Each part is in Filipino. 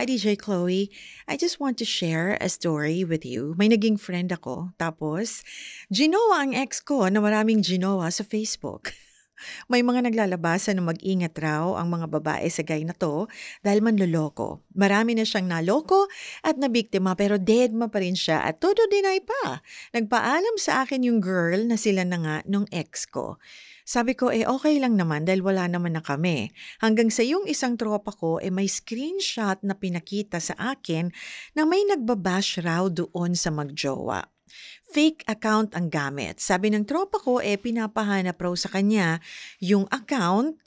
Hi, DJ Chloe. I just want to share a story with you. May naging friend ako, tapos ginawa ang ex ko na maraming ginawa sa Facebook. May mga naglalabasan na mag-ingat raw ang mga babae sa gay na to dahil manloloko. Marami na siyang naloko at nabiktima pero deadma pa rin siya at todo deny pa. Nagpaalam sa akin yung girl na sila na nga nung ex ko. Sabi ko, okay lang naman dahil wala naman na kami. Hanggang sa yung isang tropa ko, may screenshot na pinakita sa akin na may nagbabash raw doon sa magjowa. Fake account ang gamit. Sabi ng tropa ko, pinapahanap raw sa kanya yung account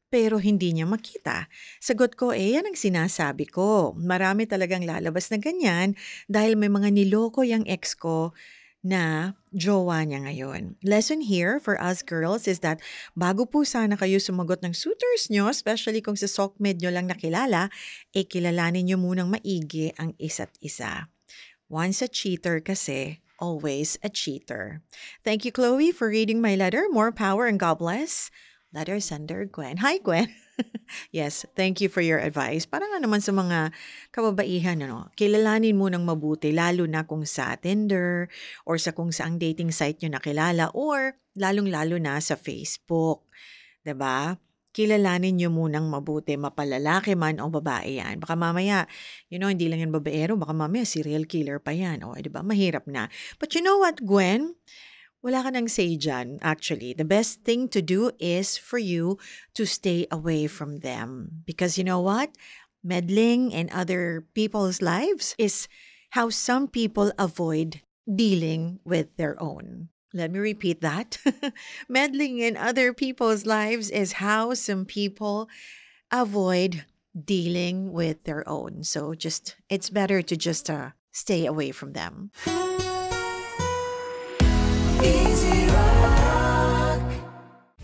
pero hindi niya makita. Sagot ko, yan ang sinasabi ko. Marami talagang lalabas na ganyan dahil may mga niloko yung ex ko na jowa niya ngayon. Lesson here for us girls is that bago po sana kayo sumagot ng suitors nyo, especially kung sa SOCMED nyo lang nakilala, kilalanin nyo munang maigi ang isa't isa. Once a cheater kasi, always a cheater. Thank you, Chloe, for reading my letter. More power and God bless. Letter sender, Gwen. Hi, Gwen. Yes, thank you for your advice. Parang nga naman sa mga kababaihan, kilalanin mo ng mabuti, lalo na kung sa Tinder or sa kung saang dating site nyo nakilala or lalong-lalo na sa Facebook. 'Di ba? Kilalanin nyo munang mabuti, mapalalaki man o babae yan. Baka mamaya, hindi lang yan babaero, baka mamaya serial killer pa yan. O, 'di ba? Mahirap na. But you know what, Gwen? Wala ka nang say dyan, actually. The best thing to do is for you to stay away from them. Because you know what? Meddling in other people's lives is how some people avoid dealing with their own. Let me repeat that. Meddling in other people's lives is how some people avoid dealing with their own. So it's better to just stay away from them.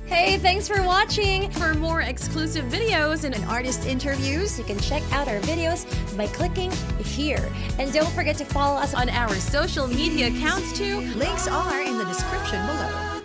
Hey, thanks for watching! For more exclusive videos and artist interviews, you can check out our videos by clicking here. And don't forget to follow us on our social media accounts too. Links are in the description below.